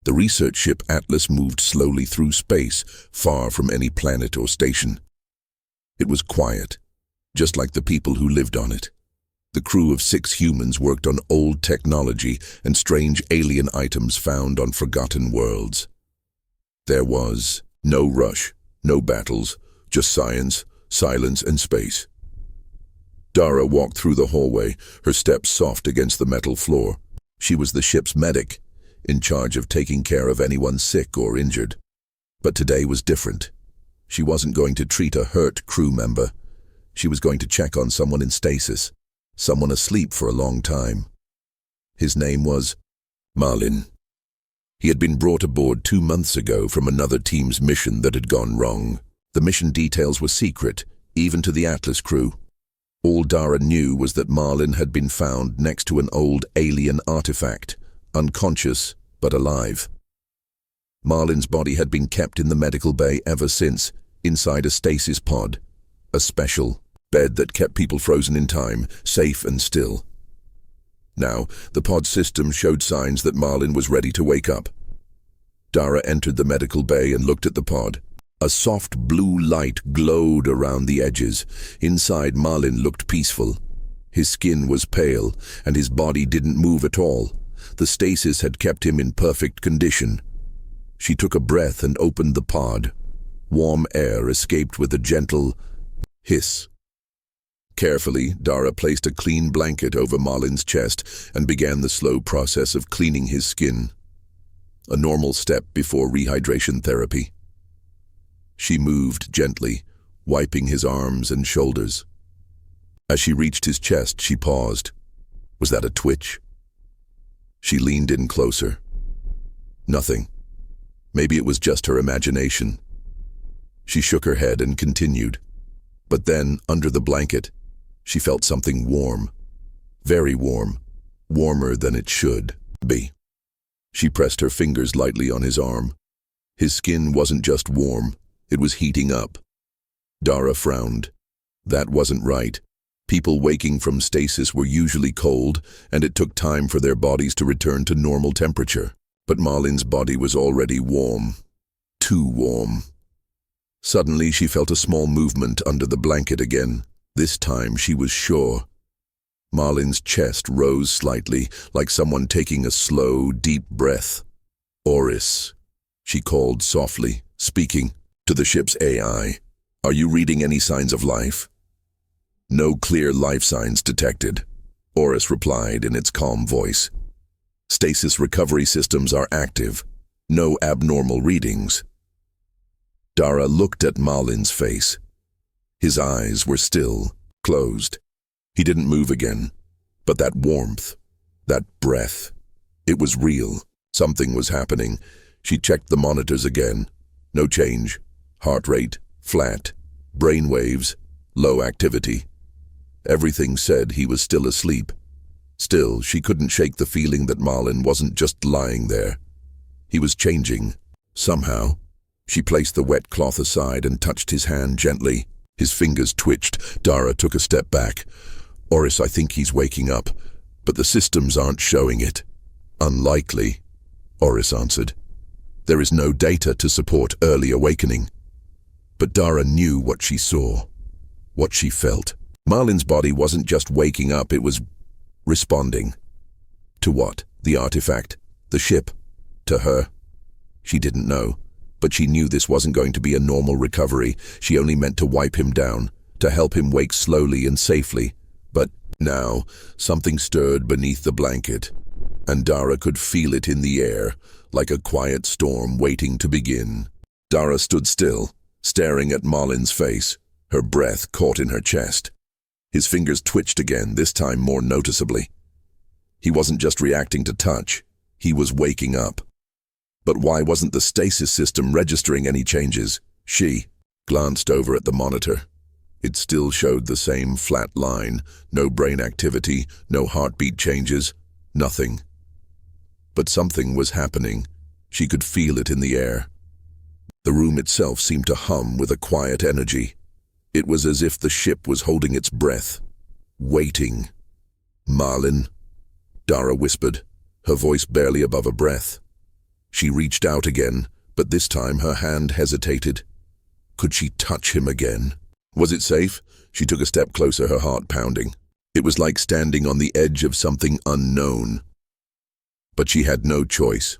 The research ship Atlas moved slowly through space, far from any planet or station. It was quiet, just like the people who lived on it. The crew of 6 humans worked on old technology and strange alien items found on forgotten worlds. There was no rush, no battles, just science, silence, and space. Dara walked through the hallway, her steps soft against the metal floor. She was the ship's medic, in charge of taking care of anyone sick or injured. But today was different. She wasn't going to treat a hurt crew member. She was going to check on someone in stasis, someone asleep for a long time. His name was Marlin. He had been brought aboard 2 months ago from another team's mission that had gone wrong. The mission details were secret, even to the Atlas crew. All Dara knew was that Marlin had been found next to an old alien artifact, unconscious but alive. Marlin's body had been kept in the medical bay ever since, inside a stasis pod, a special bed that kept people frozen in time, safe and still. Now, the pod system showed signs that Marlin was ready to wake up. Dara entered the medical bay and looked at the pod. A soft blue light glowed around the edges. Inside, Marlin looked peaceful. His skin was pale, and his body didn't move at all. The stasis had kept him in perfect condition. She took a breath and opened the pod. Warm air escaped with a gentle hiss. Carefully, Dara placed a clean blanket over Marlin's chest and began the slow process of cleaning his skin. A normal step before rehydration therapy. She moved gently, wiping his arms and shoulders. As she reached his chest, she paused. Was that a twitch? She leaned in closer. Nothing. Maybe it was just her imagination. She shook her head and continued. But then, under the blanket, she felt something warm. Very warm. Warmer than it should be. She pressed her fingers lightly on his arm. His skin wasn't just warm, it was heating up. Dara frowned. That wasn't right. People waking from stasis were usually cold, and it took time for their bodies to return to normal temperature. But Marlin's body was already warm. Too warm. Suddenly, she felt a small movement under the blanket again. This time, she was sure. Marlin's chest rose slightly, like someone taking a slow, deep breath. "Oris," she called softly, speaking to the ship's AI. "Are you reading any signs of life?" "No clear life signs detected," Oris replied in its calm voice. "Stasis recovery systems are active. No abnormal readings." Dara looked at Marlin's face. His eyes were still closed. He didn't move again. But that warmth, that breath, it was real. Something was happening. She checked the monitors again. No change. Heart rate, flat. Brain waves, low activity. Everything said he was still asleep. Still, she couldn't shake the feeling that Marlin wasn't just lying there. He was changing, somehow. She placed the wet cloth aside and touched his hand gently. His fingers twitched. Dara took a step back. "Oris, I think he's waking up, but the systems aren't showing it." "Unlikely," Oris answered. "There is no data to support early awakening." But Dara knew what she saw, what she felt. Marlin's body wasn't just waking up, it was responding. To what? The artifact? The ship? To her? She didn't know, but she knew this wasn't going to be a normal recovery. She only meant to wipe him down, to help him wake slowly and safely. But now, something stirred beneath the blanket, and Dara could feel it in the air, like a quiet storm waiting to begin. Dara stood still, staring at Marlin's face, her breath caught in her chest. His fingers twitched again, this time more noticeably. He wasn't just reacting to touch, he was waking up. But why wasn't the stasis system registering any changes? She glanced over at the monitor. It still showed the same flat line, no brain activity, no heartbeat changes, nothing. But something was happening. She could feel it in the air. The room itself seemed to hum with a quiet energy. It was as if the ship was holding its breath, waiting. "Marlin," Dara whispered, her voice barely above a breath. She reached out again, but this time her hand hesitated. Could she touch him again? Was it safe? She took a step closer, her heart pounding. It was like standing on the edge of something unknown. But she had no choice.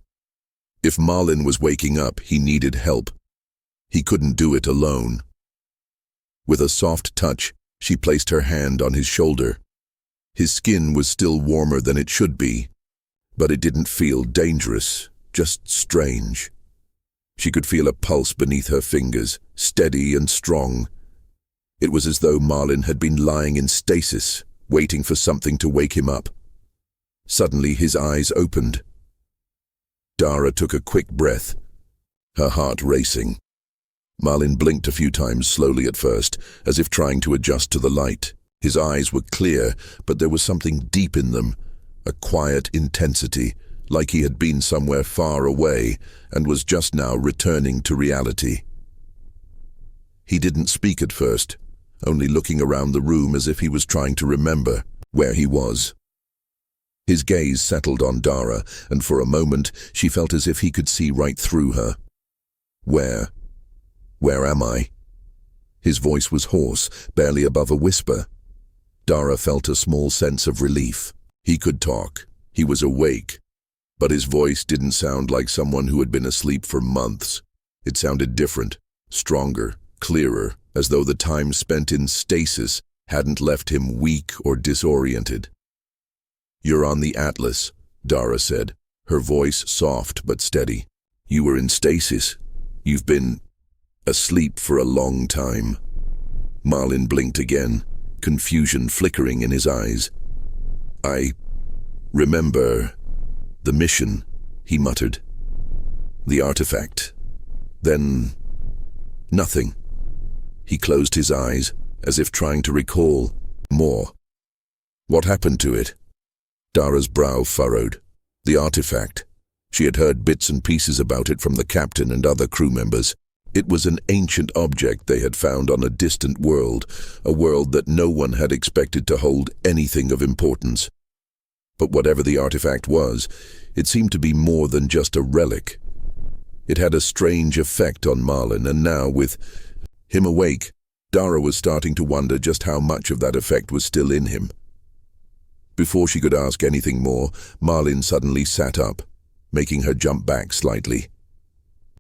If Marlin was waking up, he needed help. He couldn't do it alone. With a soft touch, she placed her hand on his shoulder. His skin was still warmer than it should be, but it didn't feel dangerous, just strange. She could feel a pulse beneath her fingers, steady and strong. It was as though Marlin had been lying in stasis, waiting for something to wake him up. Suddenly his eyes opened. Dara took a quick breath, her heart racing. Marlin blinked a few times slowly at first, as if trying to adjust to the light. His eyes were clear, but there was something deep in them, a quiet intensity, like he had been somewhere far away and was just now returning to reality. He didn't speak at first, only looking around the room as if he was trying to remember where he was. His gaze settled on Dara, and for a moment she felt as if he could see right through her. Where am I? His voice was hoarse, barely above a whisper. Dara felt a small sense of relief. He could talk. He was awake. But his voice didn't sound like someone who had been asleep for months. It sounded different, stronger, clearer, as though the time spent in stasis hadn't left him weak or disoriented. "You're on the Atlas," Dara said, her voice soft but steady. "You were in stasis. You've been asleep for a long time." Marlin blinked again, confusion flickering in his eyes. "I remember the mission," he muttered. "The artifact. Then nothing." He closed his eyes, as if trying to recall more. "What happened to it?" Dara's brow furrowed. The artifact. She had heard bits and pieces about it from the captain and other crew members. It was an ancient object they had found on a distant world, a world that no one had expected to hold anything of importance. But whatever the artifact was, it seemed to be more than just a relic. It had a strange effect on Marlin, and now, with him awake, Dara was starting to wonder just how much of that effect was still in him. Before she could ask anything more, Marlin suddenly sat up, making her jump back slightly.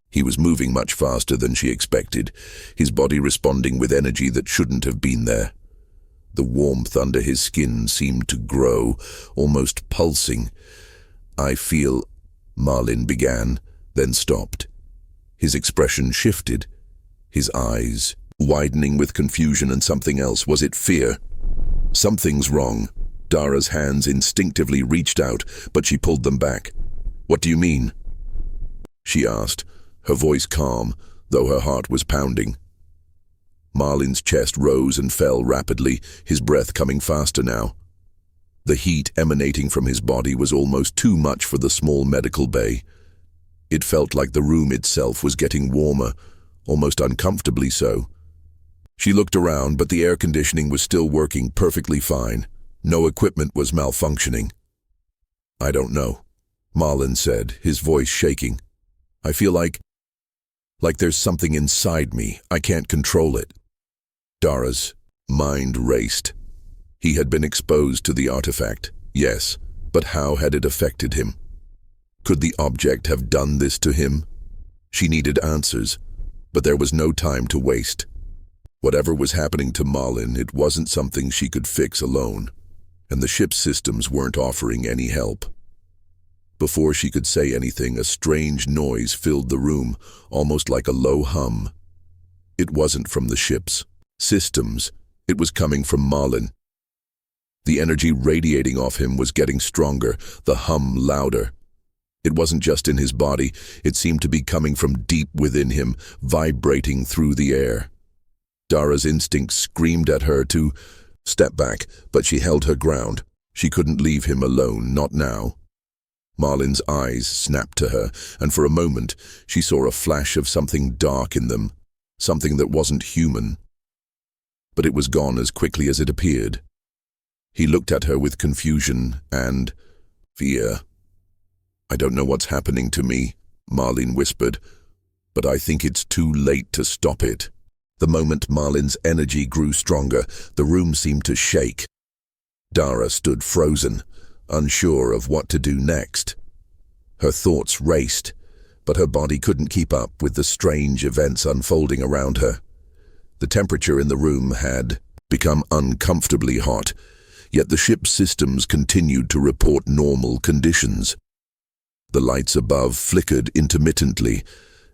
He was moving much faster than she expected, his body responding with energy that shouldn't have been there. The warmth under his skin seemed to grow, almost pulsing. "I feel," Marlin began, then stopped. His expression shifted, his eyes widening with confusion and something else. Was it fear? "Something's wrong." Dara's hands instinctively reached out, but she pulled them back. "What do you mean?" she asked, her voice calm, though her heart was pounding. Marlin's chest rose and fell rapidly, his breath coming faster now. The heat emanating from his body was almost too much for the small medical bay. It felt like the room itself was getting warmer, almost uncomfortably so. She looked around, but the air conditioning was still working perfectly fine. No equipment was malfunctioning. "I don't know," Marlin said, his voice shaking. "I feel like there's something inside me. I can't control it." Dara's mind raced. He had been exposed to the artifact, yes, but how had it affected him? Could the object have done this to him? She needed answers, but there was no time to waste. Whatever was happening to Marlin, it wasn't something she could fix alone, and the ship's systems weren't offering any help. Before she could say anything, a strange noise filled the room, almost like a low hum. It wasn't from the ship's systems, it was coming from Marlin. The energy radiating off him was getting stronger, the hum louder. It wasn't just in his body, it seemed to be coming from deep within him, vibrating through the air. Dara's instincts screamed at her to step back, but she held her ground. She couldn't leave him alone, not now. Marlin's eyes snapped to her, and for a moment she saw a flash of something dark in them, something that wasn't human. But it was gone as quickly as it appeared. He looked at her with confusion and fear. "I don't know what's happening to me," Marlin whispered, "but I think it's too late to stop it." The moment Marlin's energy grew stronger, the room seemed to shake. Dara stood frozen, unsure of what to do next. Her thoughts raced, but her body couldn't keep up with the strange events unfolding around her. The temperature in the room had become uncomfortably hot, yet the ship's systems continued to report normal conditions. The lights above flickered intermittently,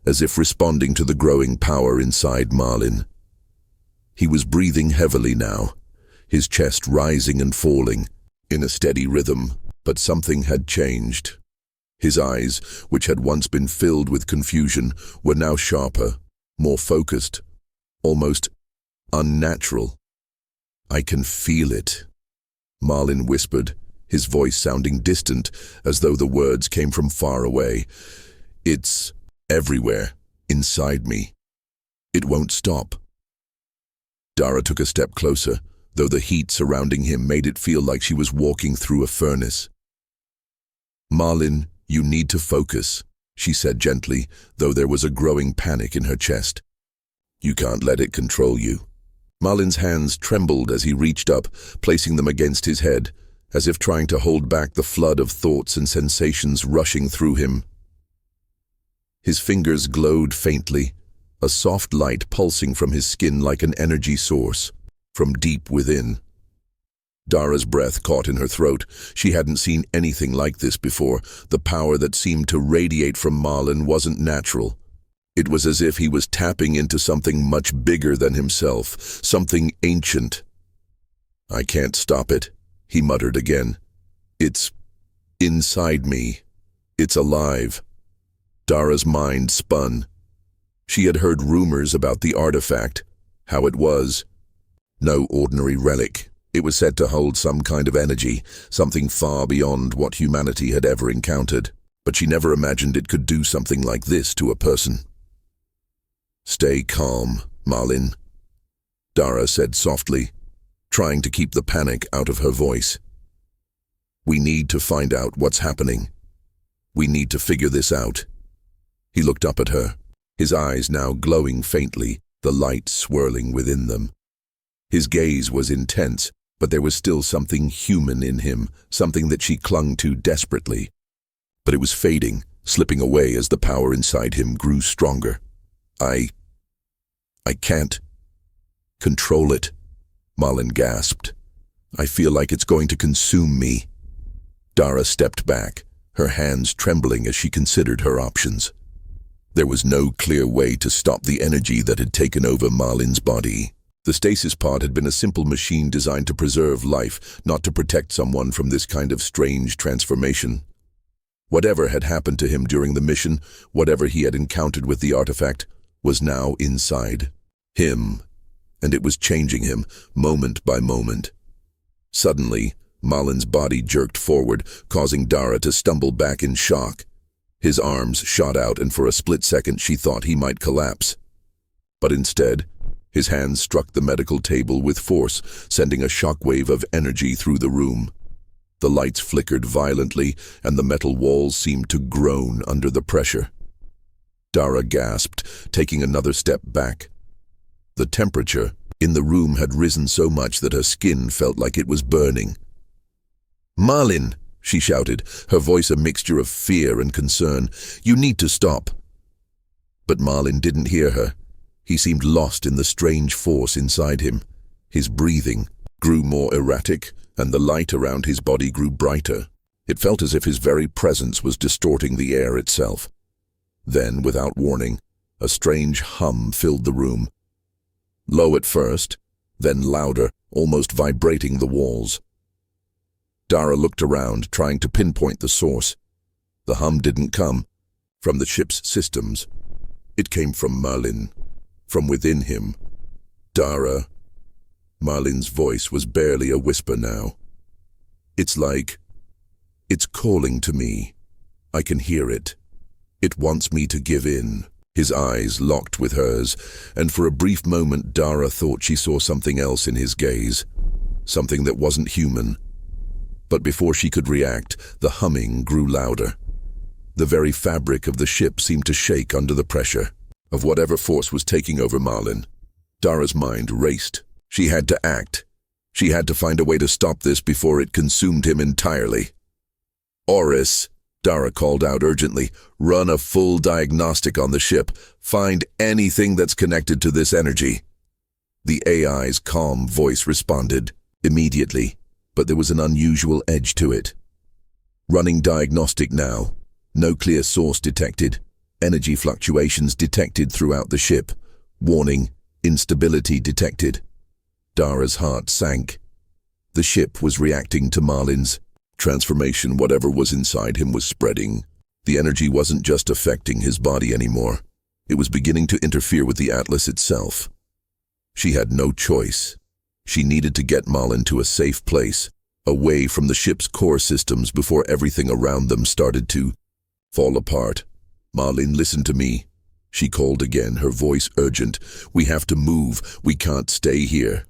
as if responding to the growing power inside Marlin. He was breathing heavily now, his chest rising and falling in a steady rhythm, but something had changed. His eyes, which had once been filled with confusion, were now sharper, more focused, almost unnatural. "I can feel it," Marlin whispered, his voice sounding distant, as though the words came from far away. "It's everywhere, inside me. It won't stop." Dara took a step closer, though the heat surrounding him made it feel like she was walking through a furnace. "Marlin, you need to focus," she said gently, though there was a growing panic in her chest. "You can't let it control you." Marlin's hands trembled as he reached up, placing them against his head, as if trying to hold back the flood of thoughts and sensations rushing through him. His fingers glowed faintly, a soft light pulsing from his skin like an energy source, from deep within. Dara's breath caught in her throat. She hadn't seen anything like this before. The power that seemed to radiate from Marlin wasn't natural. It was as if he was tapping into something much bigger than himself, something ancient. "I can't stop it," he muttered again. "It's inside me. It's alive." Dara's mind spun. She had heard rumors about the artifact, how it was no ordinary relic. It was said to hold some kind of energy, something far beyond what humanity had ever encountered, but she never imagined it could do something like this to a person. "Stay calm, Marlin," Dara said softly, trying to keep the panic out of her voice. "We need to find out what's happening. We need to figure this out." He looked up at her, his eyes now glowing faintly, the light swirling within them. His gaze was intense, but there was still something human in him, something that she clung to desperately. But it was fading, slipping away as the power inside him grew stronger. I can't control it," Marlin gasped. "I feel like it's going to consume me." Dara stepped back, her hands trembling as she considered her options. There was no clear way to stop the energy that had taken over Marlin's body. The stasis pod had been a simple machine designed to preserve life, not to protect someone from this kind of strange transformation. Whatever had happened to him during the mission, whatever he had encountered with the artifact, was now inside him, and it was changing him moment by moment. Suddenly, Marlin's body jerked forward, causing Dara to stumble back in shock. His arms shot out, and for a split second she thought he might collapse. But instead, his hands struck the medical table with force, sending a shockwave of energy through the room. The lights flickered violently, and the metal walls seemed to groan under the pressure. Dara gasped, taking another step back. The temperature in the room had risen so much that her skin felt like it was burning. "Marlin!" she shouted, her voice a mixture of fear and concern. "You need to stop." But Marlin didn't hear her. He seemed lost in the strange force inside him. His breathing grew more erratic, and the light around his body grew brighter. It felt as if his very presence was distorting the air itself. Then, without warning, a strange hum filled the room. Low at first, then louder, almost vibrating the walls. Dara looked around, trying to pinpoint the source. The hum didn't come from the ship's systems. It came from Marlin, from within him. "Dara." Marlin's voice was barely a whisper now. "It's like it's calling to me. I can hear it. It wants me to give in." His eyes locked with hers, and for a brief moment Dara thought she saw something else in his gaze, something that wasn't human. But before she could react, the humming grew louder. The very fabric of the ship seemed to shake under the pressure of whatever force was taking over Marlin. Dara's mind raced. She had to act. She had to find a way to stop this before it consumed him entirely. "Orcs," Dara called out urgently, "run a full diagnostic on the ship. Find anything that's connected to this energy." The AI's calm voice responded immediately, but there was an unusual edge to it. "Running diagnostic now. No clear source detected. Energy fluctuations detected throughout the ship. Warning, instability detected." Dara's heart sank. The ship was reacting to Marlin's transformation. Whatever was inside him was spreading. The energy wasn't just affecting his body anymore. It was beginning to interfere with the Atlas itself. She had no choice. She needed to get Marlin to a safe place, away from the ship's core systems before everything around them started to fall apart. "Marlin, listen to me," she called again, her voice urgent. "We have to move. We can't stay here."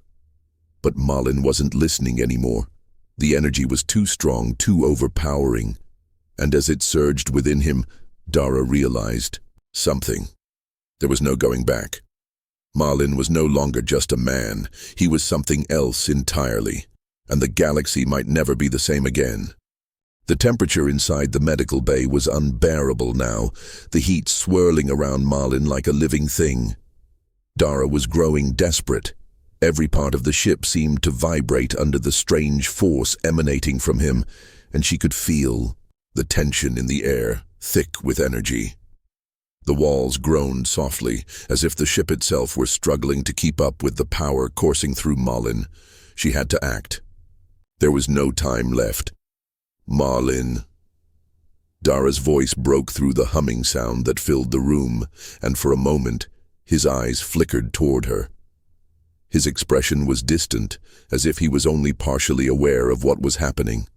But Marlin wasn't listening anymore. The energy was too strong, too overpowering. And as it surged within him, Dara realized something. There was no going back. Marlin was no longer just a man. He was something else entirely, and the galaxy might never be the same again. The temperature inside the medical bay was unbearable now, the heat swirling around Marlin like a living thing. Dara was growing desperate. Every part of the ship seemed to vibrate under the strange force emanating from him, and she could feel the tension in the air, thick with energy. The walls groaned softly, as if the ship itself were struggling to keep up with the power coursing through Marlin. She had to act. There was no time left. "Marlin." Dara's voice broke through the humming sound that filled the room, and for a moment, his eyes flickered toward her. His expression was distant, as if he was only partially aware of what was happening.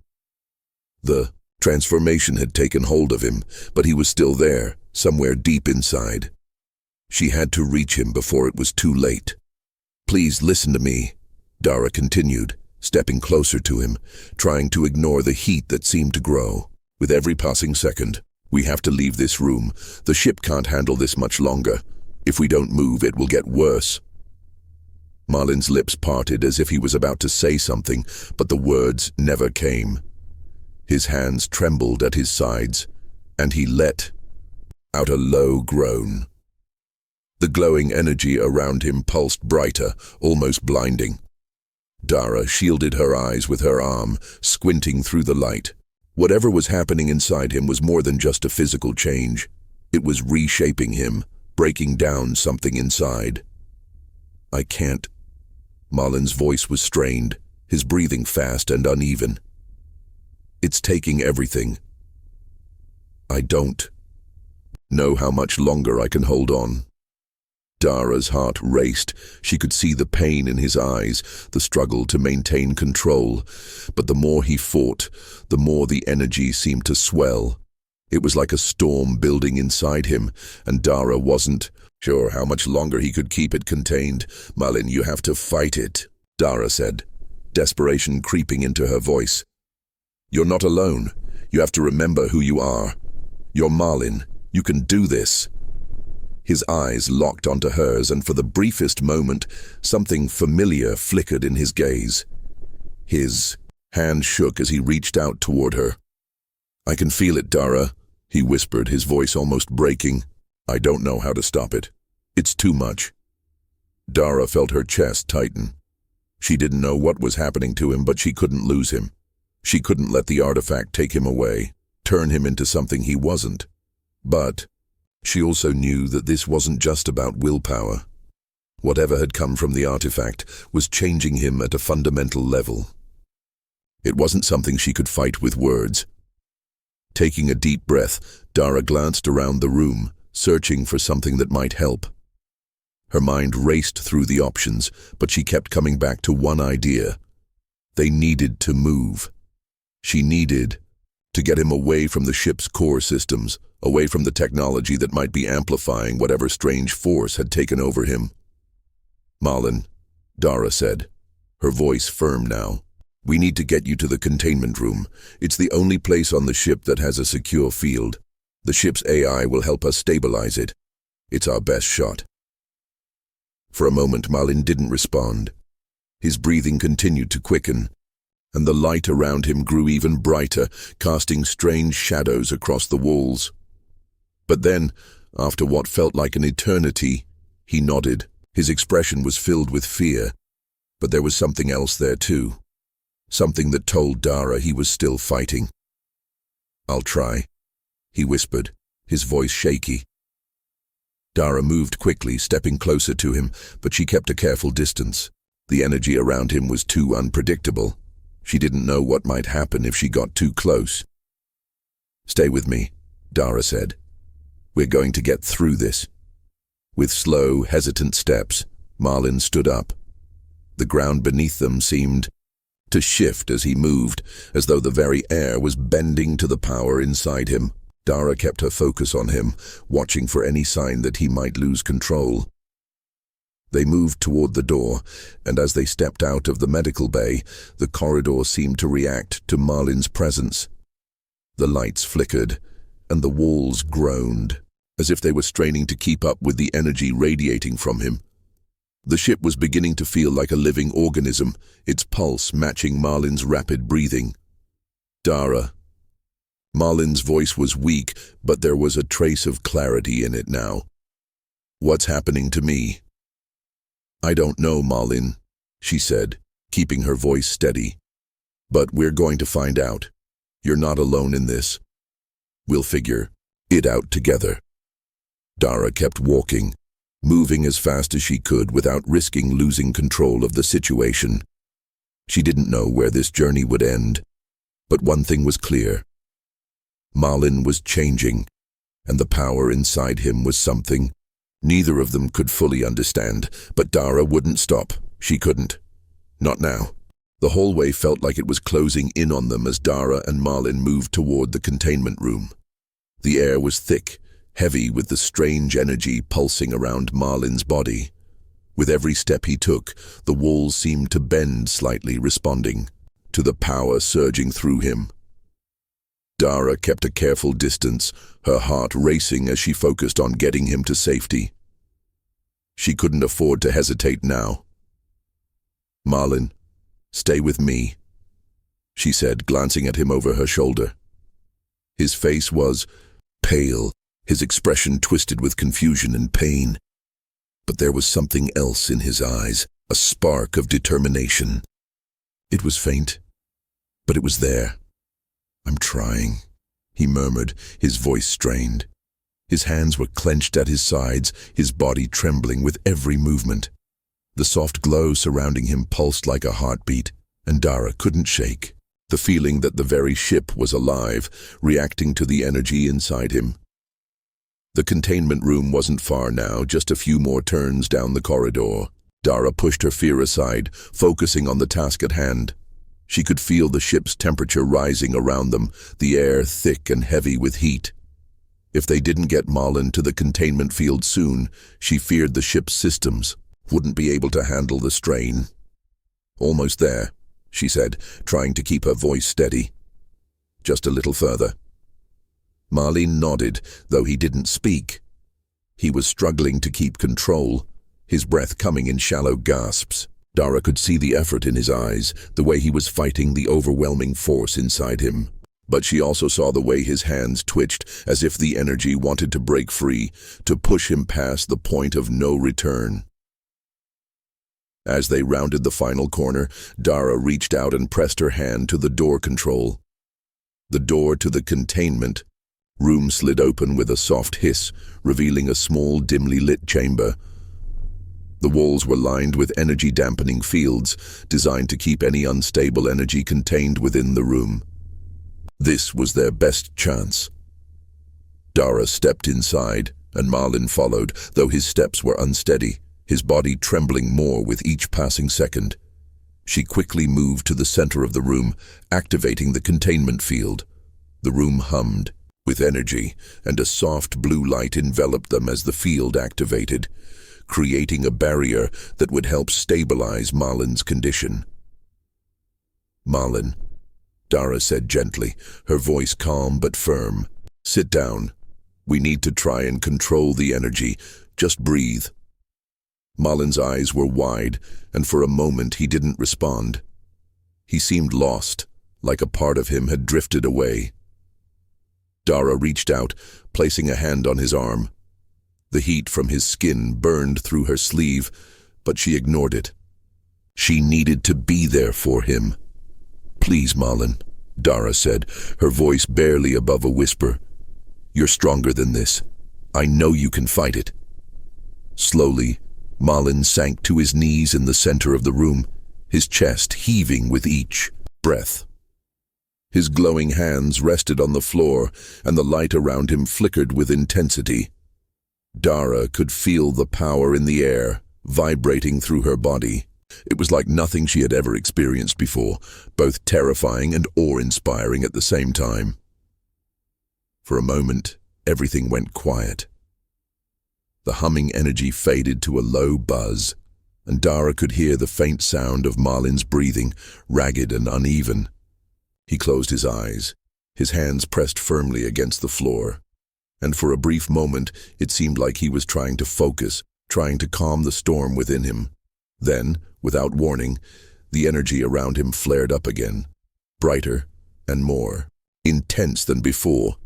The transformation had taken hold of him, but he was still there, somewhere deep inside. She had to reach him before it was too late. "Please listen to me," Dara continued, stepping closer to him, trying to ignore the heat that seemed to grow. "With every passing second, we have to leave this room. The ship can't handle this much longer. If we don't move, it will get worse." Marlin's lips parted as if he was about to say something, but the words never came. His hands trembled at his sides, and he let out a low groan. The glowing energy around him pulsed brighter, almost blinding. Dara shielded her eyes with her arm, squinting through the light. Whatever was happening inside him was more than just a physical change. It was reshaping him, breaking down something inside. "I can't." Marlin's voice was strained, his breathing fast and uneven. "It's taking everything. I don't know how much longer I can hold on." Dara's heart raced. She could see the pain in his eyes, the struggle to maintain control. But the more he fought, the more the energy seemed to swell. It was like a storm building inside him, and Dara wasn't sure how much longer he could keep it contained. "Marlin, you have to fight it," Dara said, desperation creeping into her voice. "You're not alone. You have to remember who you are. You're Marlin. You can do this." His eyes locked onto hers, and for the briefest moment, something familiar flickered in his gaze. His hand shook as he reached out toward her. "I can feel it, Dara," he whispered, his voice almost breaking. "I don't know how to stop it. It's too much." Dara felt her chest tighten. She didn't know what was happening to him, but she couldn't lose him. She couldn't let the artifact take him away, turn him into something he wasn't. But she also knew that this wasn't just about willpower. Whatever had come from the artifact was changing him at a fundamental level. It wasn't something she could fight with words. Taking a deep breath, Dara glanced around the room, searching for something that might help. Her mind raced through the options, but she kept coming back to one idea. They needed to move. She needed to get him away from the ship's core systems, away from the technology that might be amplifying whatever strange force had taken over him. "Marlin," Dara said, her voice firm now, "we need to get you to the containment room. It's the only place on the ship that has a secure field. The ship's AI will help us stabilize it. It's our best shot." For a moment, Malin didn't respond. His breathing continued to quicken, and the light around him grew even brighter, casting strange shadows across the walls. But then, after what felt like an eternity, he nodded. His expression was filled with fear, but there was something else there too. Something that told Dara he was still fighting. "I'll try," he whispered, his voice shaky. Dara moved quickly, stepping closer to him, but she kept a careful distance. The energy around him was too unpredictable. She didn't know what might happen if she got too close. "Stay with me," Dara said. "We're going to get through this." With slow, hesitant steps, Malin stood up. The ground beneath them seemed to shift as he moved, as though the very air was bending to the power inside him. Dara kept her focus on him, watching for any sign that he might lose control. They moved toward the door, and as they stepped out of the medical bay, the corridor seemed to react to Malin's presence. The lights flickered, and the walls groaned, as if they were straining to keep up with the energy radiating from him. The ship was beginning to feel like a living organism, its pulse matching Malin's rapid breathing. "Dara." Malin's voice was weak, but there was a trace of clarity in it now. "What's happening to me?" "I don't know, Malin," she said, keeping her voice steady. "But we're going to find out. You're not alone in this. We'll figure it out together." Dara kept walking, moving as fast as she could without risking losing control of the situation. She didn't know where this journey would end, but one thing was clear. Malin was changing, and the power inside him was something neither of them could fully understand, but Dara wouldn't stop. She couldn't. Not now. The hallway felt like it was closing in on them as Dara and Malin moved toward the containment room. The air was thick, heavy with the strange energy pulsing around Malin's body. With every step he took, the walls seemed to bend slightly, responding to the power surging through him. Dara kept a careful distance, her heart racing as she focused on getting him to safety. She couldn't afford to hesitate now. "Malin, stay with me," she said, glancing at him over her shoulder. His face was pale, his expression twisted with confusion and pain. But there was something else in his eyes, a spark of determination. It was faint, but it was there. "I'm trying," he murmured, his voice strained. His hands were clenched at his sides, his body trembling with every movement. The soft glow surrounding him pulsed like a heartbeat, and Dara couldn't shake. The feeling that the very ship was alive, reacting to the energy inside him. The containment room wasn't far now, just a few more turns down the corridor. Dara pushed her fear aside, focusing on the task at hand. She could feel the ship's temperature rising around them, the air thick and heavy with heat. If they didn't get Malin to the containment field soon, she feared the ship's systems wouldn't be able to handle the strain. "Almost there," she said, trying to keep her voice steady. "Just a little further." Malin nodded, though he didn't speak. He was struggling to keep control, his breath coming in shallow gasps. Dara could see the effort in his eyes, the way he was fighting the overwhelming force inside him. But she also saw the way his hands twitched, as if the energy wanted to break free, to push him past the point of no return. As they rounded the final corner, Dara reached out and pressed her hand to the door control. The door to the containment room slid open with a soft hiss, revealing a small, dimly lit chamber. The walls were lined with energy-dampening fields, designed to keep any unstable energy contained within the room. This was their best chance. Dara stepped inside, and Malin followed, though his steps were unsteady, his body trembling more with each passing second. She quickly moved to the center of the room, activating the containment field. The room hummed with energy, and a soft blue light enveloped them as the field activated, creating a barrier that would help stabilize Malin's condition. "Malin," Dara said gently, her voice calm but firm. "Sit down. We need to try and control the energy. Just breathe. Marlin's eyes were wide, and for a moment he didn't respond. He seemed lost, like a part of him had drifted away. Dara reached out, placing a hand on his arm. The heat from his skin burned through her sleeve, but she ignored it. She needed to be there for him. "Please, Marlin," Dara said, her voice barely above a whisper. "You're stronger than this. I know you can fight it." Slowly, Marlin sank to his knees in the center of the room, his chest heaving with each breath. His glowing hands rested on the floor, and the light around him flickered with intensity. Dara could feel the power in the air, vibrating through her body. It was like nothing she had ever experienced before, both terrifying and awe-inspiring at the same time. For a moment, everything went quiet. The humming energy faded to a low buzz, and Dara could hear the faint sound of Marlin's breathing, ragged and uneven. He closed his eyes, his hands pressed firmly against the floor, and for a brief moment it seemed like he was trying to focus, trying to calm the storm within him. Then, without warning, the energy around him flared up again, brighter and more intense than before.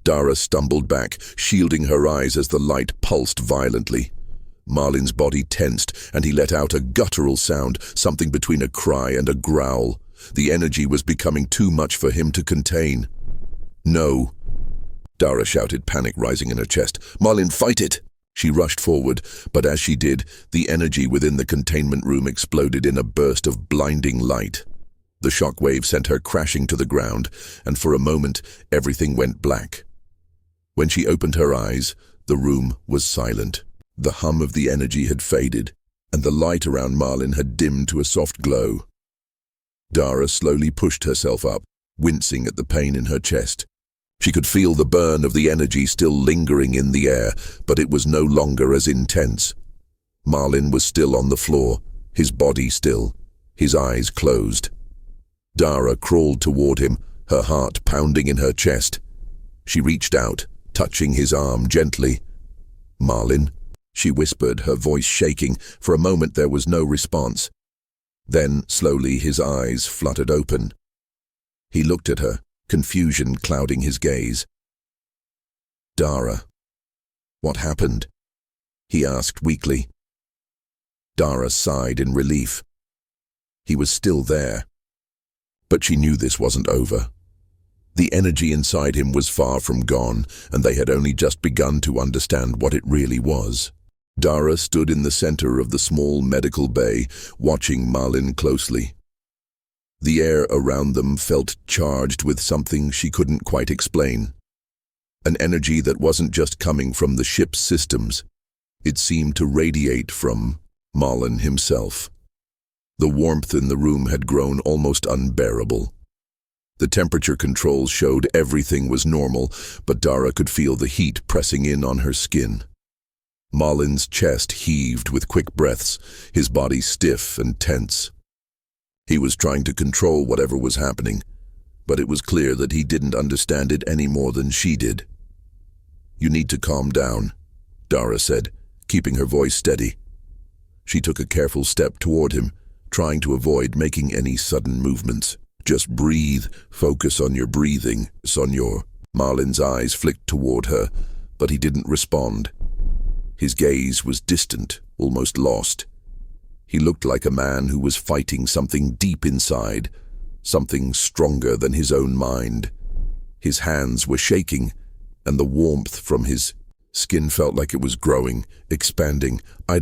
Dara stumbled back, shielding her eyes as the light pulsed violently. Marlin's body tensed, and he let out a guttural sound, something between a cry and a growl. The energy was becoming too much for him to contain. "No!" Dara shouted, panic rising in her chest. "Marlin, fight it!" She rushed forward, but as she did, the energy within the containment room exploded in a burst of blinding light. The shockwave sent her crashing to the ground, and for a moment, everything went black. When she opened her eyes, the room was silent. The hum of the energy had faded, and the light around Marlin had dimmed to a soft glow. Dara slowly pushed herself up, wincing at the pain in her chest. She could feel the burn of the energy still lingering in the air, but it was no longer as intense. Marlin was still on the floor, his body still, his eyes closed. Dara crawled toward him, her heart pounding in her chest. She reached out, touching his arm gently. "Marlin," she whispered, her voice shaking. For a moment there was no response. Then, slowly, his eyes fluttered open. He looked at her, confusion clouding his gaze. "Dara, what happened?" he asked weakly. Dara sighed in relief. He was still there. But she knew this wasn't over. The energy inside him was far from gone, and they had only just begun to understand what it really was. Dara stood in the center of the small medical bay, watching Marlin closely. The air around them felt charged with something she couldn't quite explain. An energy that wasn't just coming from the ship's systems. It seemed to radiate from Marlin himself. The warmth in the room had grown almost unbearable. The temperature controls showed everything was normal, but Dara could feel the heat pressing in on her skin. Marlin's chest heaved with quick breaths, his body stiff and tense. He was trying to control whatever was happening, but it was clear that he didn't understand it any more than she did. "You need to calm down," Dara said, keeping her voice steady. She took a careful step toward him, trying to avoid making any sudden movements. "Just breathe, focus on your breathing, Marlin's eyes flicked toward her, but he didn't respond. His gaze was distant, almost lost. He looked like a man who was fighting something deep inside, something stronger than his own mind. His hands were shaking, and the warmth from his skin felt like it was growing, expanding. I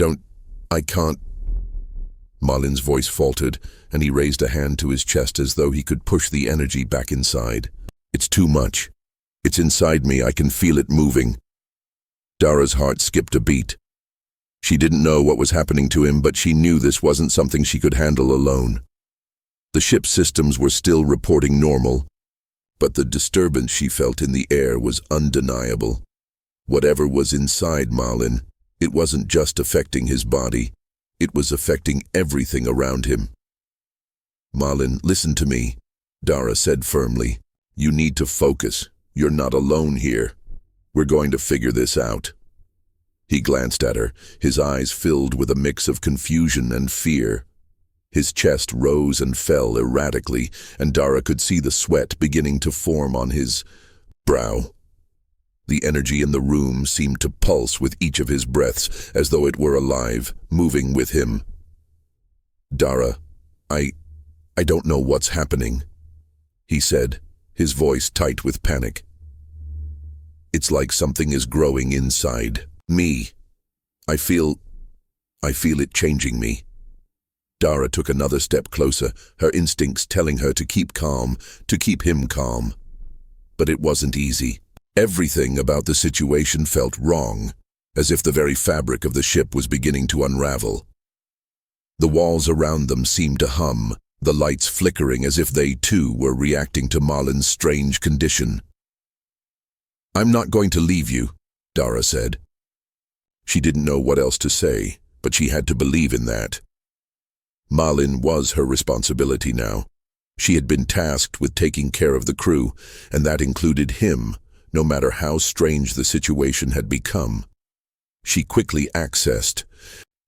can't." Marlin's voice faltered, and he raised a hand to his chest as though he could push the energy back inside. "It's too much. It's inside me, I can feel it moving." Dara's heart skipped a beat. She didn't know what was happening to him, but she knew this wasn't something she could handle alone. The ship's systems were still reporting normal, but the disturbance she felt in the air was undeniable. Whatever was inside Marlin, it wasn't just affecting his body, it was affecting everything around him. "Marlin, listen to me," Dara said firmly. "You need to focus. You're not alone here. We're going to figure this out. He glanced at her, his eyes filled with a mix of confusion and fear. His chest rose and fell erratically, and Dara could see the sweat beginning to form on his brow. The energy in the room seemed to pulse with each of his breaths, as though it were alive, moving with him. "Dara, I don't know what's happening," he said, his voice tight with panic. "It's like something is growing inside me. I feel it changing me." Dara took another step closer, her instincts telling her to keep calm, to keep him calm. But it wasn't easy. Everything about the situation felt wrong, as if the very fabric of the ship was beginning to unravel. The walls around them seemed to hum, the lights flickering as if they too were reacting to Marlin's strange condition. "I'm not going to leave you," Dara said. She didn't know what else to say, but she had to believe in that. Marlin was her responsibility now. She had been tasked with taking care of the crew, and that included him, no matter how strange the situation had become. She quickly accessed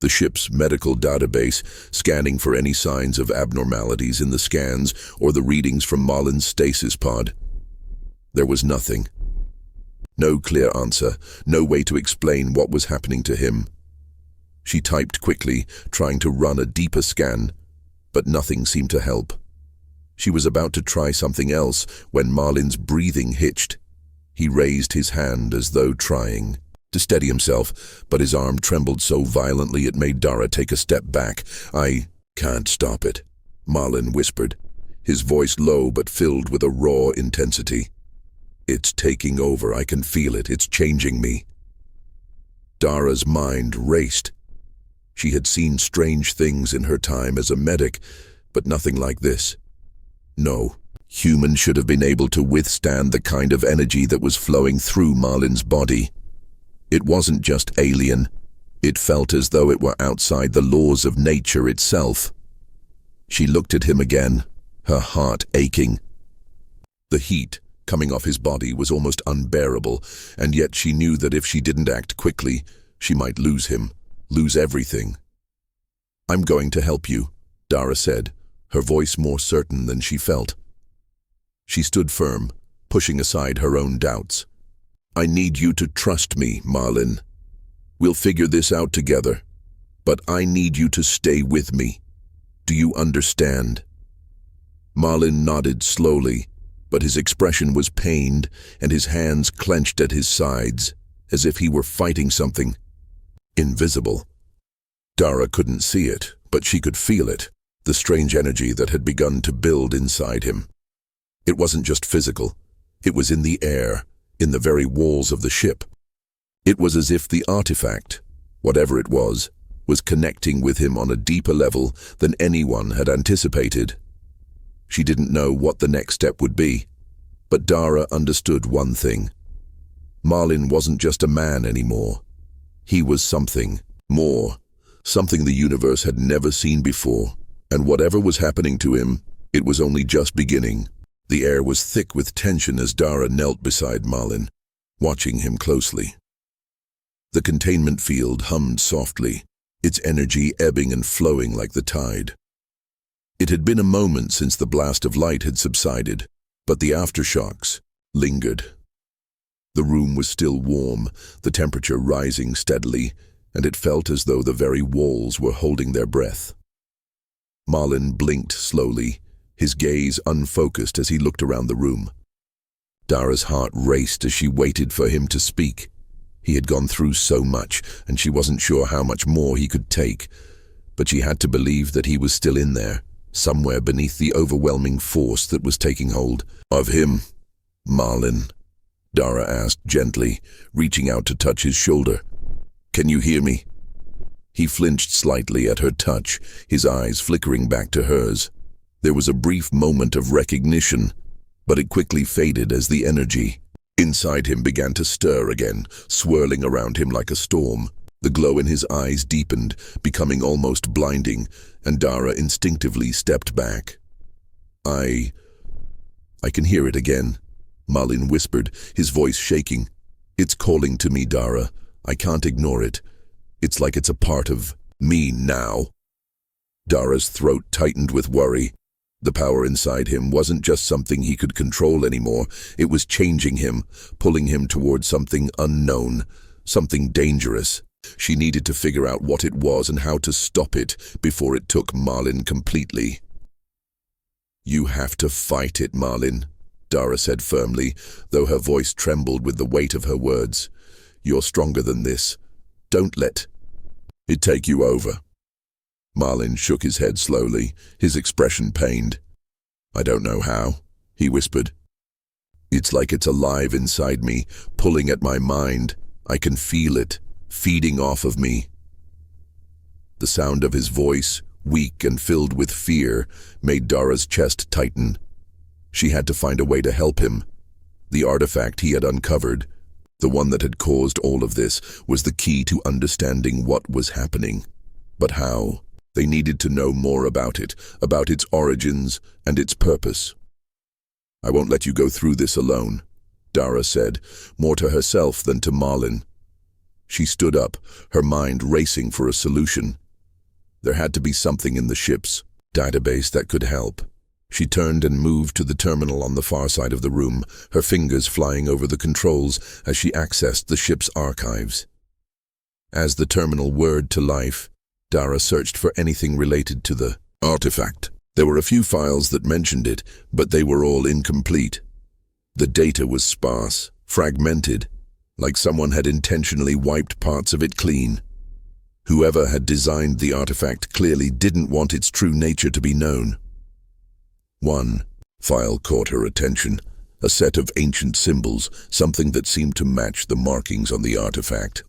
the ship's medical database, scanning for any signs of abnormalities in the scans or the readings from Marlin's stasis pod. There was nothing. No clear answer, no way to explain what was happening to him. She typed quickly, trying to run a deeper scan, but nothing seemed to help. She was about to try something else when Marlin's breathing hitched. He raised his hand as though trying to steady himself, but his arm trembled so violently it made Dara take a step back. "I can't stop it," Marlin whispered, his voice low but filled with a raw intensity. "It's taking over, I can feel it, it's changing me." Dara's mind raced. She had seen strange things in her time as a medic, but nothing like this. No, humans should have been able to withstand the kind of energy that was flowing through Marlin's body. It wasn't just alien. It felt as though it were outside the laws of nature itself. She looked at him again, her heart aching. The heat coming off his body was almost unbearable, and yet she knew that if she didn't act quickly, she might lose him, lose everything. "I'm going to help you," Dara said, her voice more certain than she felt. She stood firm, pushing aside her own doubts. "I need you to trust me, Marlin. We'll figure this out together, but I need you to stay with me. Do you understand?" Marlin nodded slowly, but his expression was pained and his hands clenched at his sides, as if he were fighting something invisible. Dara couldn't see it, but she could feel it, the strange energy that had begun to build inside him. It wasn't just physical. It was in the air, in the very walls of the ship. It was as if the artifact, whatever it was connecting with him on a deeper level than anyone had anticipated. She didn't know what the next step would be, but Dara understood one thing. Marlin wasn't just a man anymore. He was something more, something the universe had never seen before, and whatever was happening to him, it was only just beginning. The air was thick with tension as Dara knelt beside Marlin, watching him closely. The containment field hummed softly, its energy ebbing and flowing like the tide. It had been a moment since the blast of light had subsided, but the aftershocks lingered. The room was still warm, the temperature rising steadily, and it felt as though the very walls were holding their breath. Marlin blinked slowly, his gaze unfocused as he looked around the room. Dara's heart raced as she waited for him to speak. He had gone through so much, and she wasn't sure how much more he could take, but she had to believe that he was still in there, somewhere beneath the overwhelming force that was taking hold of him. "Marlin," Dara asked gently, reaching out to touch his shoulder. "Can you hear me?" He flinched slightly at her touch, his eyes flickering back to hers. There was a brief moment of recognition, but it quickly faded as the energy inside him began to stir again, swirling around him like a storm. The glow in his eyes deepened, becoming almost blinding, and Dara instinctively stepped back. I can hear it again," Marlin whispered, his voice shaking. It's calling to me, Dara. I can't ignore it. It's like it's a part of me now. Dara's throat tightened with worry. The power inside him wasn't just something he could control anymore. It was changing him, pulling him towards something unknown, something dangerous. She needed to figure out what it was and how to stop it before it took Marlin completely. "You have to fight it, Marlin," Dara said firmly, though her voice trembled with the weight of her words. "You're stronger than this. Don't let it take you over." Marlin shook his head slowly, his expression pained. "I don't know how," he whispered. "It's like it's alive inside me, pulling at my mind. I can feel it, feeding off of me." The sound of his voice, weak and filled with fear, made Dara's chest tighten. She had to find a way to help him. The artifact he had uncovered, the one that had caused all of this, was the key to understanding what was happening. But how? They needed to know more about it, about its origins and its purpose. "I won't let you go through this alone," Dara said, more to herself than to Marlin. She stood up, her mind racing for a solution. There had to be something in the ship's database that could help. She turned and moved to the terminal on the far side of the room, her fingers flying over the controls as she accessed the ship's archives. As the terminal whirred to life, Dara searched for anything related to the artifact. There were a few files that mentioned it, but they were all incomplete. The data was sparse, fragmented, like someone had intentionally wiped parts of it clean. Whoever had designed the artifact clearly didn't want its true nature to be known. One file caught her attention, a set of ancient symbols, something that seemed to match the markings on the artifact.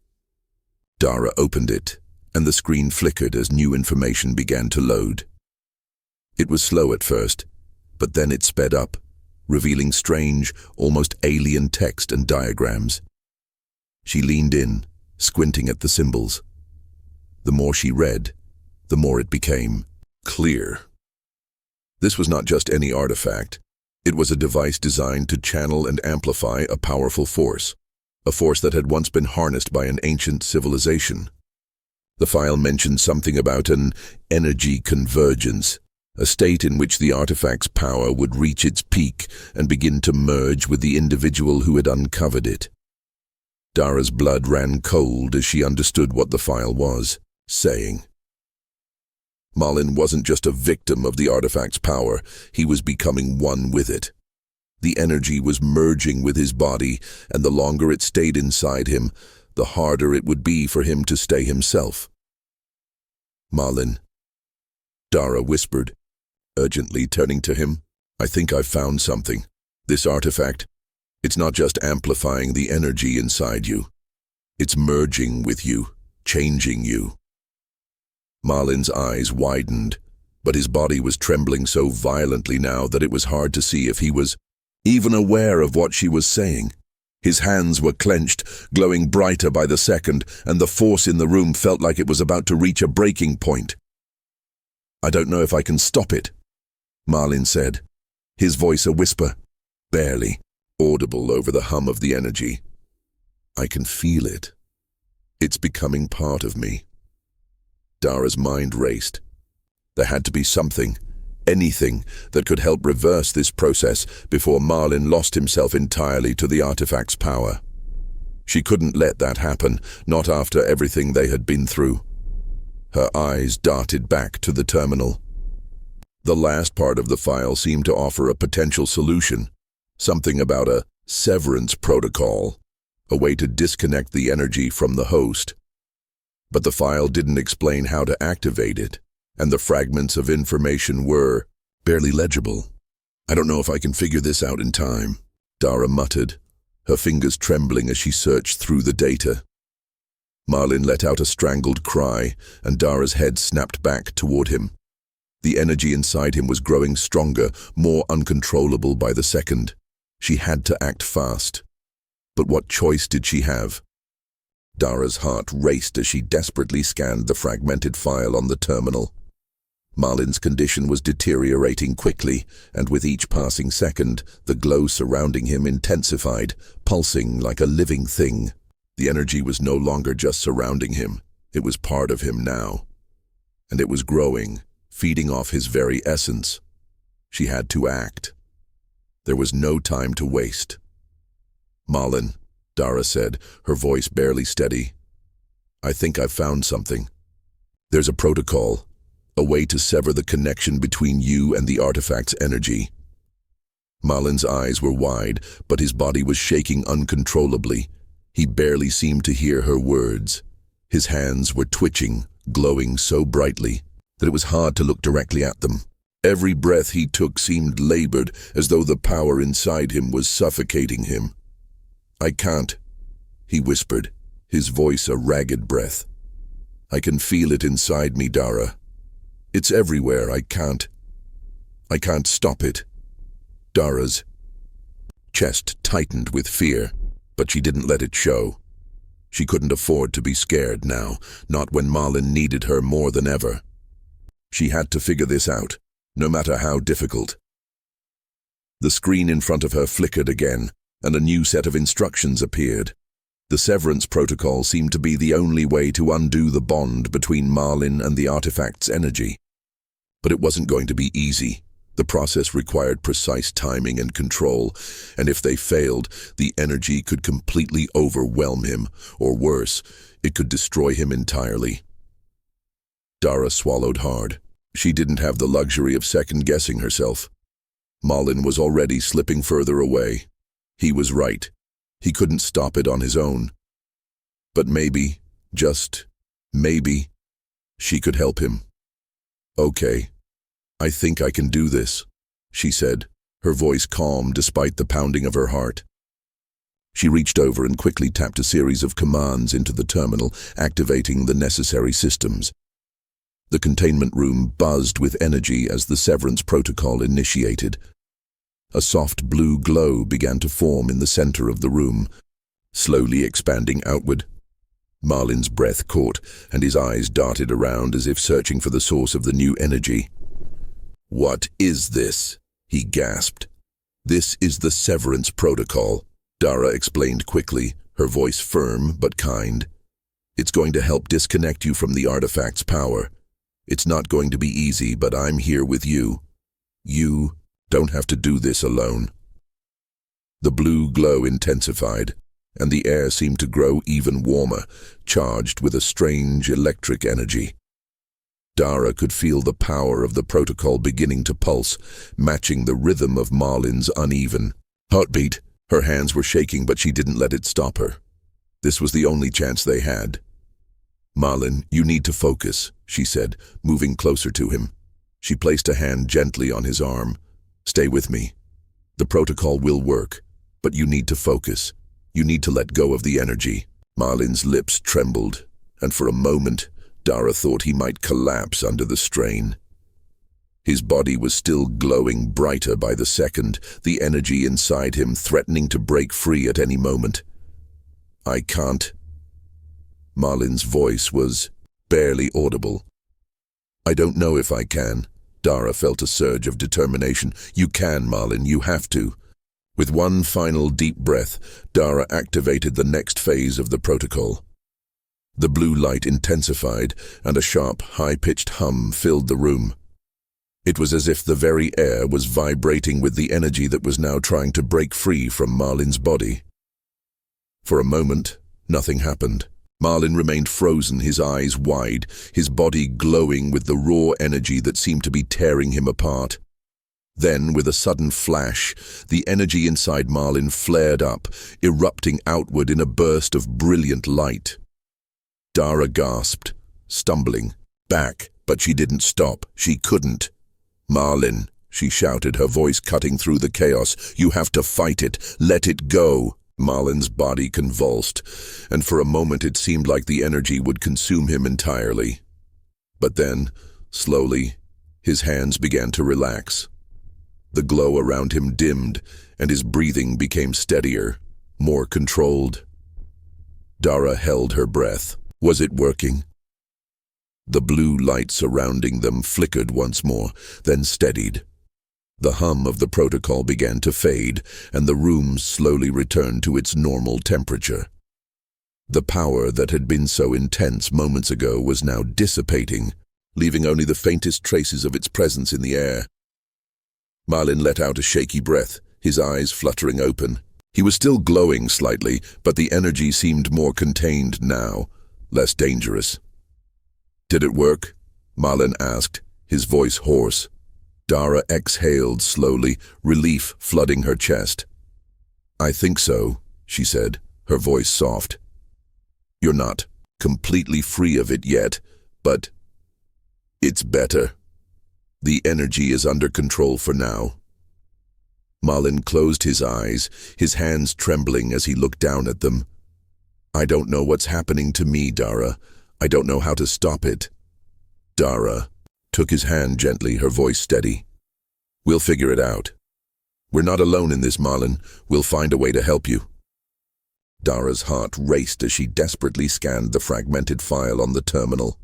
Dara opened it, and the screen flickered as new information began to load. It was slow at first, but then it sped up, revealing strange, almost alien text and diagrams. She leaned in, squinting at the symbols. The more she read, the more it became clear. This was not just any artifact. It was a device designed to channel and amplify a powerful force, a force that had once been harnessed by an ancient civilization. The file mentioned something about an energy convergence, a state in which the artifact's power would reach its peak and begin to merge with the individual who had uncovered it. Dara's blood ran cold as she understood what the file was saying. Marlin wasn't just a victim of the artifact's power, he was becoming one with it. The energy was merging with his body, and the longer it stayed inside him, the harder it would be for him to stay himself. "Marlin," Dara whispered, urgently turning to him. "I think I've found something. This artifact, it's not just amplifying the energy inside you. It's merging with you, changing you." Marlin's eyes widened, but his body was trembling so violently now that it was hard to see if he was even aware of what she was saying. His hands were clenched, glowing brighter by the second, and the force in the room felt like it was about to reach a breaking point. "I don't know if I can stop it," Marlin said, his voice a whisper, barely audible over the hum of the energy. "I can feel it. It's becoming part of me." Dara's mind raced. There had to be something, anything, that could help reverse this process before Marlin lost himself entirely to the artifact's power. She couldn't let that happen, not after everything they had been through. Her eyes darted back to the terminal. The last part of the file seemed to offer a potential solution, something about a severance protocol, a way to disconnect the energy from the host. But the file didn't explain how to activate it, and the fragments of information were barely legible. "I don't know if I can figure this out in time," Dara muttered, her fingers trembling as she searched through the data. Marlin let out a strangled cry, and Dara's head snapped back toward him. The energy inside him was growing stronger, more uncontrollable by the second. She had to act fast. But what choice did she have? Dara's heart raced as she desperately scanned the fragmented file on the terminal. Marlin's condition was deteriorating quickly, and with each passing second, the glow surrounding him intensified, pulsing like a living thing. The energy was no longer just surrounding him, it was part of him now. And it was growing, feeding off his very essence. She had to act. There was no time to waste. "Marlin," Dara said, her voice barely steady. "I think I've found something. There's a protocol. A way to sever the connection between you and the artifact's energy." Marlin's eyes were wide, but his body was shaking uncontrollably. He barely seemed to hear her words. His hands were twitching, glowing so brightly that it was hard to look directly at them. Every breath he took seemed labored, as though the power inside him was suffocating him. "I can't," he whispered, his voice a ragged breath. "I can feel it inside me, Dara. It's everywhere. I can't stop it." Dara's chest tightened with fear, but she didn't let it show. She couldn't afford to be scared now, not when Marlin needed her more than ever. She had to figure this out, no matter how difficult. The screen in front of her flickered again, and a new set of instructions appeared. The severance protocol seemed to be the only way to undo the bond between Marlin and the artifact's energy. But it wasn't going to be easy. The process required precise timing and control, and if they failed, the energy could completely overwhelm him, or worse, it could destroy him entirely. Dara swallowed hard. She didn't have the luxury of second-guessing herself. Marlin was already slipping further away. He was right. He couldn't stop it on his own. But maybe, just maybe, she could help him. "Okay, I think I can do this," she said, her voice calm despite the pounding of her heart. She reached over and quickly tapped a series of commands into the terminal, activating the necessary systems. The containment room buzzed with energy as the severance protocol initiated. A soft blue glow began to form in the center of the room, slowly expanding outward. Marlin's breath caught, and his eyes darted around as if searching for the source of the new energy. "What is this?" he gasped. "This is the severance protocol," Dara explained quickly, her voice firm but kind. "It's going to help disconnect you from the artifact's power. It's not going to be easy, but I'm here with you. You don't have to do this alone." The blue glow intensified, and the air seemed to grow even warmer, charged with a strange electric energy. Dara could feel the power of the protocol beginning to pulse, matching the rhythm of Marlin's uneven heartbeat. Her hands were shaking, but she didn't let it stop her. This was the only chance they had. "Marlin, you need to focus," she said, moving closer to him. She placed a hand gently on his arm. "Stay with me. The protocol will work, but you need to focus. You need to let go of the energy." Marlin's lips trembled, and for a moment, Dara thought he might collapse under the strain. His body was still glowing brighter by the second, the energy inside him threatening to break free at any moment. "I can't." Marlin's voice was barely audible. "I don't know if I can." Dara felt a surge of determination. "You can, Marlin, you have to." With one final deep breath, Dara activated the next phase of the protocol. The blue light intensified, and a sharp, high-pitched hum filled the room. It was as if the very air was vibrating with the energy that was now trying to break free from Marlin's body. For a moment, nothing happened. Marlin remained frozen, his eyes wide, his body glowing with the raw energy that seemed to be tearing him apart. Then, with a sudden flash, the energy inside Marlin flared up, erupting outward in a burst of brilliant light. Dara gasped, stumbling back, but she didn't stop. She couldn't. "Marlin," she shouted, her voice cutting through the chaos, "you have to fight it. Let it go." Marlin's body convulsed, and for a moment it seemed like the energy would consume him entirely. But then, slowly, his hands began to relax. The glow around him dimmed, and his breathing became steadier, more controlled. Dara held her breath. Was it working? The blue light surrounding them flickered once more, then steadied. The hum of the protocol began to fade, and the room slowly returned to its normal temperature. The power that had been so intense moments ago was now dissipating, leaving only the faintest traces of its presence in the air. Marlin let out a shaky breath, his eyes fluttering open. He was still glowing slightly, but the energy seemed more contained now, less dangerous. "Did it work?" Marlin asked, his voice hoarse. Dara exhaled slowly, relief flooding her chest. "I think so," she said, her voice soft. "You're not completely free of it yet, but it's better. The energy is under control for now." Marlin closed his eyes, his hands trembling as he looked down at them. "I don't know what's happening to me, Dara. I don't know how to stop it." Dara took his hand gently, her voice steady. "We'll figure it out. We're not alone in this, Marlin. We'll find a way to help you." Dara's heart raced as she desperately scanned the fragmented file on the terminal.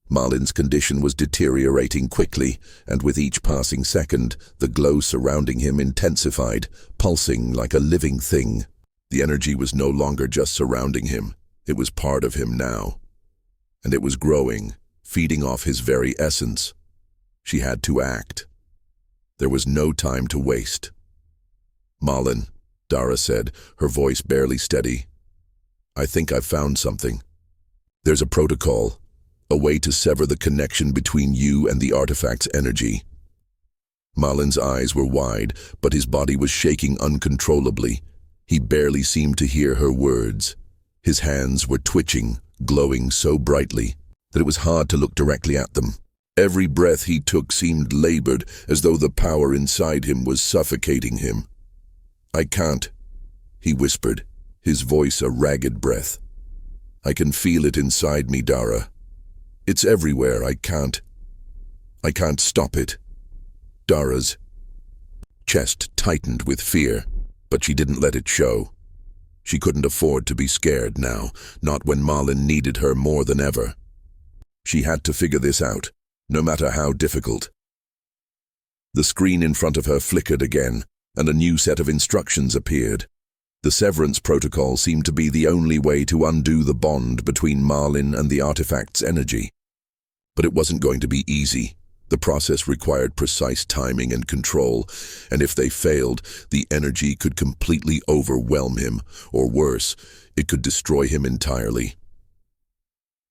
Marlin's condition was deteriorating quickly, and with each passing second, the glow surrounding him intensified, pulsing like a living thing. The energy was no longer just surrounding him. It was part of him now. And it was growing, feeding off his very essence. She had to act. There was no time to waste. "Marlin," Dara said, her voice barely steady. "I think I've found something. There's a protocol, a way to sever the connection between you and the artifact's energy." Marlin's eyes were wide, but his body was shaking uncontrollably. He barely seemed to hear her words. His hands were twitching, glowing so brightly that it was hard to look directly at them. Every breath he took seemed labored, as though the power inside him was suffocating him. "I can't," he whispered, his voice a ragged breath. "I can feel it inside me, Dara. It's everywhere. I can't stop it." Dara's chest tightened with fear, but she didn't let it show. She couldn't afford to be scared now, not when Marlin needed her more than ever. She had to figure this out, no matter how difficult. The screen in front of her flickered again, and a new set of instructions appeared. The severance protocol seemed to be the only way to undo the bond between Marlin and the artifact's energy. But it wasn't going to be easy. The process required precise timing and control, and if they failed, the energy could completely overwhelm him, or worse, it could destroy him entirely.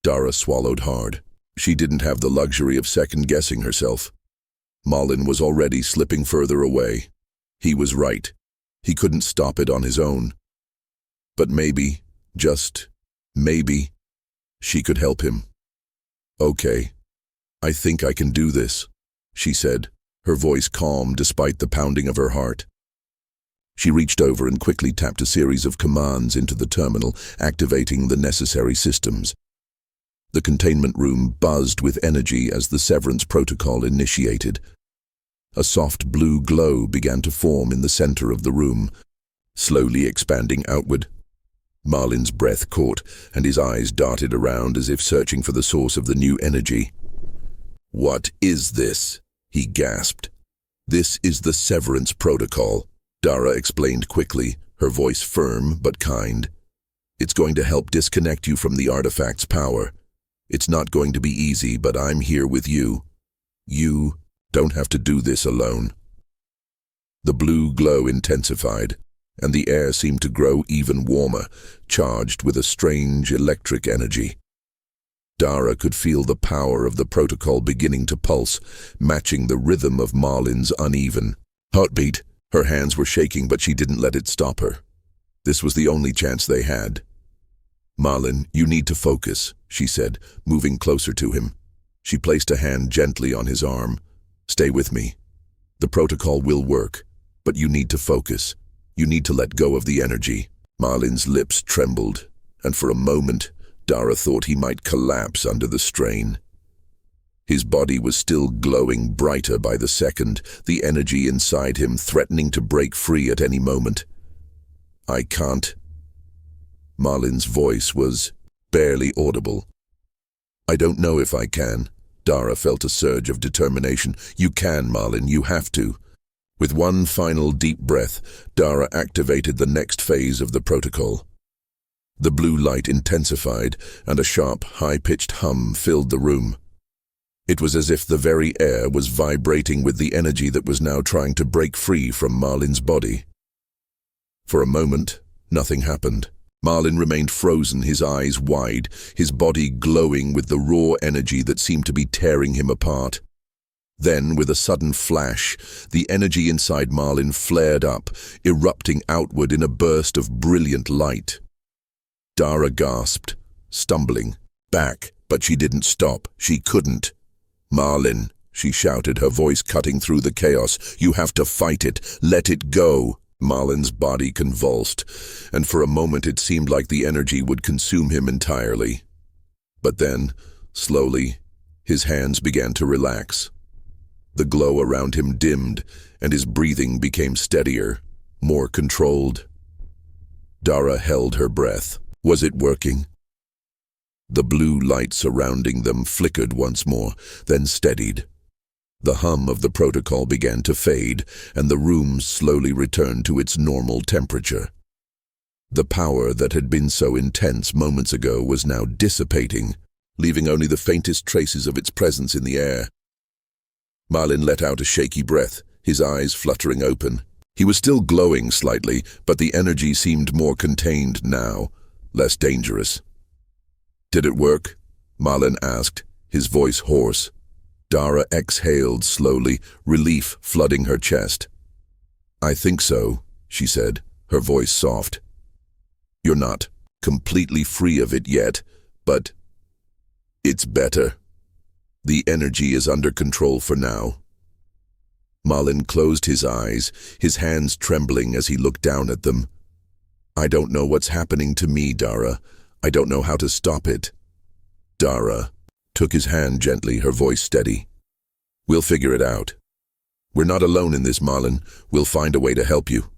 Dara swallowed hard. She didn't have the luxury of second-guessing herself. Marlin was already slipping further away. He was right. He couldn't stop it on his own. But maybe, just maybe, she could help him. "Okay, I think I can do this," she said, her voice calm despite the pounding of her heart. She reached over and quickly tapped a series of commands into the terminal, activating the necessary systems. The containment room buzzed with energy as the severance protocol initiated. A soft blue glow began to form in the center of the room, slowly expanding outward. Marlin's breath caught, and his eyes darted around as if searching for the source of the new energy. "What is this?" he gasped. "This is the severance protocol," Dara explained quickly, her voice firm but kind. "It's going to help disconnect you from the artifact's power. It's not going to be easy, but I'm here with you. You don't have to do this alone." The blue glow intensified, and the air seemed to grow even warmer, charged with a strange electric energy. Dara could feel the power of the protocol beginning to pulse, matching the rhythm of Marlin's uneven heartbeat. Her hands were shaking, but she didn't let it stop her. This was the only chance they had. "Marlin, you need to focus," she said, moving closer to him. She placed a hand gently on his arm. "Stay with me. The protocol will work, but you need to focus. You need to let go of the energy." Marlin's lips trembled, and for a moment, Dara thought he might collapse under the strain. His body was still glowing brighter by the second, the energy inside him threatening to break free at any moment. "I can't." Marlin's voice was barely audible. I don't know if I can. Dara felt a surge of determination. You can, Marlin, you have to. With one final deep breath, Dara activated the next phase of the protocol. The blue light intensified, and a sharp, high-pitched hum filled the room. It was as if the very air was vibrating with the energy that was now trying to break free from Marlin's body. For a moment, nothing happened. Marlin remained frozen, his eyes wide, his body glowing with the raw energy that seemed to be tearing him apart. Then, with a sudden flash, the energy inside Marlin flared up, erupting outward in a burst of brilliant light. Dara gasped, stumbling back, but she didn't stop. She couldn't. "Marlin," she shouted, her voice cutting through the chaos, "you have to fight it. Let it go." Marlin's body convulsed, and for a moment it seemed like the energy would consume him entirely. But then, slowly, his hands began to relax. The glow around him dimmed, and his breathing became steadier, more controlled. Dara held her breath. Was it working? The blue light surrounding them flickered once more, then steadied. The hum of the protocol began to fade, and the room slowly returned to its normal temperature. The power that had been so intense moments ago was now dissipating, leaving only the faintest traces of its presence in the air. Marlin let out a shaky breath, his eyes fluttering open. He was still glowing slightly, but the energy seemed more contained now, less dangerous. "Did it work?" Marlin asked, his voice hoarse. Dara exhaled slowly, relief flooding her chest. "I think so," she said, her voice soft. "You're not completely free of it yet, but it's better. The energy is under control for now." Marlin closed his eyes, his hands trembling as he looked down at them. "I don't know what's happening to me, Dara. I don't know how to stop it." Dara took his hand gently, her voice steady. "We'll figure it out. We're not alone in this, Marlin. We'll find a way to help you."